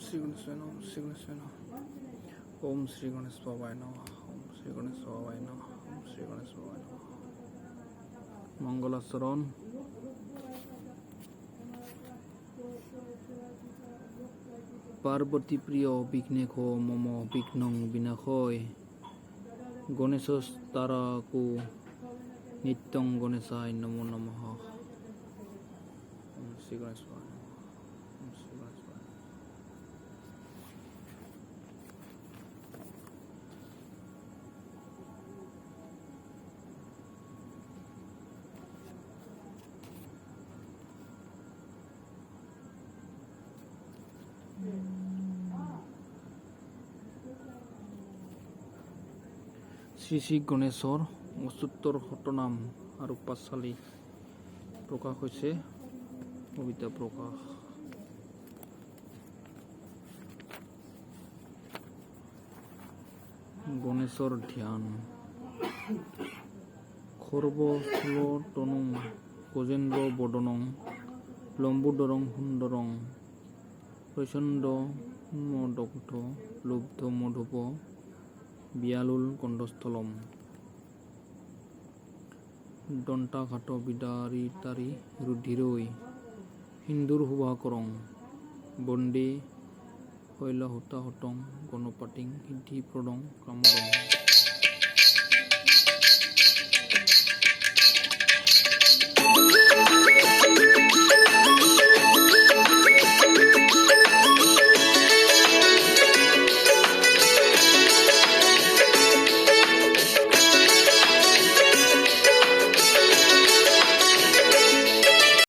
শ্রী গণেশায় নমঃ, শ্রী গণেশায় নমঃ। ওম শ্রী গণেশ বাবায় নমঃ, ওম শ্রী গণেশ বাবায় নমঃ, ওম শ্রী গণেশ বাবায় নমঃ। মঙ্গলাচরণ। পার্বতী প্রিয় বিঘ্নেশ মম বিঘ্নং বিনাশয় গণেশস্তারাকু নিত্যং গণেশায় নমো নমঃ। ওম শ্রী গণেশ বাবায় নমঃ, ওম শ্রী গণেশ বাবায় নমঃ। শ্ৰী শ্ৰী গণেশৰ ৭৮ শতনাম আৰু পাঁচালী প্ৰকাশ হৈছে। কবিতা প্ৰকাশ। গণেশৰ ধ্যান। খৰ্বস্থূলতনুং গজেন্দ্ৰ বদনং লম্বোদৰং সুন্দৰং প্ৰচণ্ড মদগ্ধ লুব্ধ মধুপ বিয়ালুল কণ্ঠস্থলম দন্তাঘাত বিদাৰিতাৰি ৰুধিৰৈ সিন্দুৰ শুভাকৰং বন্দে শৈলহুতাহতং গণপাতিং সিদ্ধিপ্ৰদং কামদং।